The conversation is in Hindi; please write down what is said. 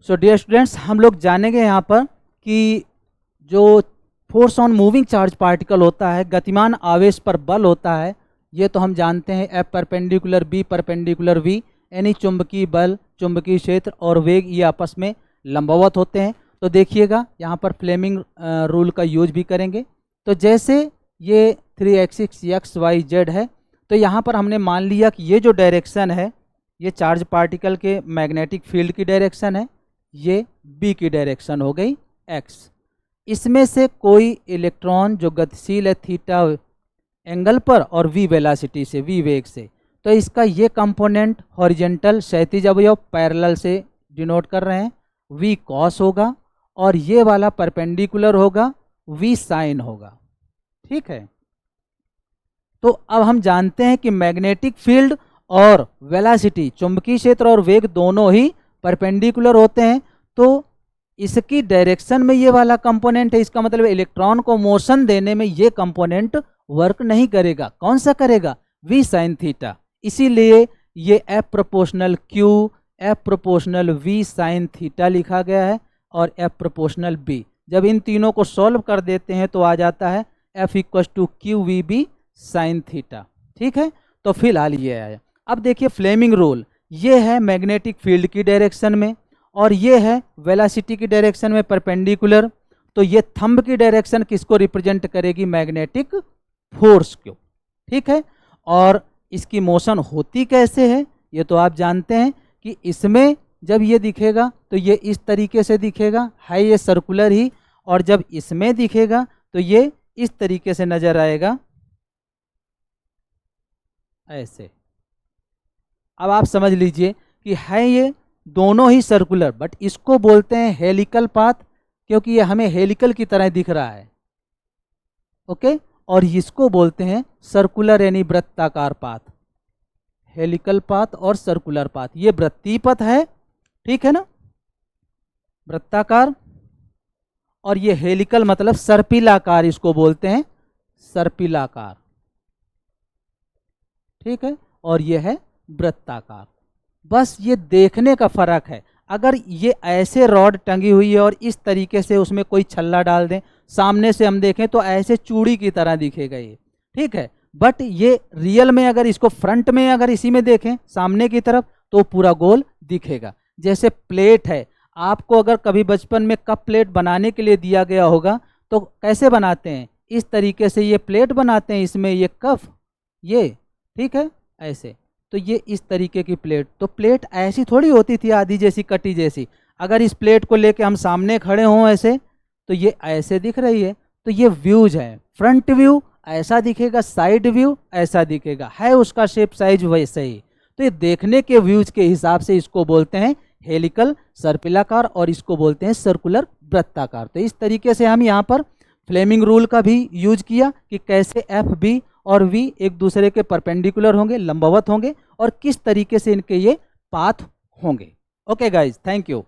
सो डियर स्टूडेंट्स, हम लोग जानेंगे यहाँ पर कि जो force on moving charge particle होता है, गतिमान आवेश पर बल होता है, ये तो हम जानते हैं F perpendicular B perpendicular V, यानी चुंबकीय बल, चुंबकीय क्षेत्र और वेग ये आपस में लंबवत होते हैं। तो देखिएगा यहाँ पर फ्लेमिंग रूल का यूज भी करेंगे। तो जैसे ये 3 एक्सिस एक्स वाई जेड है, तो यहाँ पर हमने मान लिया कि ये जो डायरेक्शन है ये चार्ज पार्टिकल के मैग्नेटिक फील्ड की डायरेक्शन है, ये बी की डायरेक्शन हो गई एक्स। इसमें से कोई इलेक्ट्रॉन जो गतिशील है थीटा एंगल पर और वी वेलासिटी से, वी वेग से, तो इसका ये कंपोनेंट हॉरिजेंटल क्षैतिज अवयव पैरेलल से डिनोट कर रहे हैं, वी कॉस होगा, और ये वाला परपेंडिकुलर होगा, वी साइन होगा। ठीक है। तो अब हम जानते हैं कि मैग्नेटिक फील्ड और वेलासिटी, चुंबकीय क्षेत्र और वेग दोनों ही परपेंडिकुलर होते हैं। तो इसकी डायरेक्शन में ये वाला कंपोनेंट है, इसका मतलब इलेक्ट्रॉन को मोशन देने में ये कंपोनेंट वर्क नहीं करेगा। कौन सा करेगा? V sine theta. इसीलिए ये F proportional Q, F proportional V sine theta लिखा गया है, और एफ प्रोपोर्शनल बी। जब इन तीनों को सॉल्व कर देते हैं तो आ जाता है F equal to Q V B sine theta. ठीक है। तो फिलहाल ये आया। अब देखिए फ्लेमिंग रूल, ये है मैग्नेटिक फील्ड की डायरेक्शन में, और ये है वेलासिटी की डायरेक्शन में परपेंडिकुलर। तो ये थंब की डायरेक्शन किसको रिप्रेजेंट करेगी? मैग्नेटिक फोर्स को। ठीक है। और इसकी मोशन होती कैसे है ये तो आप जानते हैं कि इसमें जब ये दिखेगा तो ये इस तरीके से दिखेगा, है ये सर्कुलर ही, और जब इसमें दिखेगा तो ये इस तरीके से नजर आएगा, ऐसे। अब आप समझ लीजिए कि है ये दोनों ही सर्कुलर, बट इसको बोलते हैं हेलिकल पाथ, क्योंकि ये हमें हेलिकल की तरह दिख रहा है। ओके। और इसको बोलते हैं सर्कुलर यानी वृत्ताकार पाथ। हेलिकल पाथ और सर्कुलर पाथ, ये वृत्तीय पथ है, ठीक है ना, वृत्ताकार, और ये हेलिकल मतलब सर्पिलाकार, इसको बोलते हैं सर्पिलाकार। ठीक है। और ये है वृत्ताकार। बस ये देखने का फर्क है। अगर ये ऐसे रॉड टंगी हुई है और इस तरीके से उसमें कोई छल्ला डाल दें, सामने से हम देखें तो ऐसे चूड़ी की तरह दिखेगा ये। ठीक है। बट ये रियल में अगर इसको फ्रंट में अगर इसी में देखें सामने की तरफ तो पूरा गोल दिखेगा। जैसे प्लेट है, आपको अगर कभी बचपन में कप प्लेट बनाने के लिए दिया गया होगा तो कैसे बनाते हैं? इस तरीके से ये प्लेट बनाते हैं, इसमें ये कप, ये, ठीक है, ऐसे। तो ये इस तरीके की प्लेट, तो प्लेट ऐसी थोड़ी होती थी आधी जैसी, कटी जैसी। अगर इस प्लेट को लेके हम सामने खड़े हों ऐसे तो ये ऐसे दिख रही है। तो ये व्यूज है, फ्रंट व्यू ऐसा दिखेगा, साइड व्यू ऐसा दिखेगा, है उसका शेप साइज वैसे ही। तो ये देखने के व्यूज के हिसाब से इसको बोलते हैं हेलिकल सर्पिलाकार, और इसको बोलते हैं सर्कुलर वृत्ताकार। तो इस तरीके से हम यहाँ पर फ्लेमिंग रूल का भी यूज किया कि कैसे एफ बी और वी एक दूसरे के परपेंडिकुलर होंगे, लंबवत होंगे, और किस तरीके से इनके ये पाथ होंगे। Okay guys, thank you.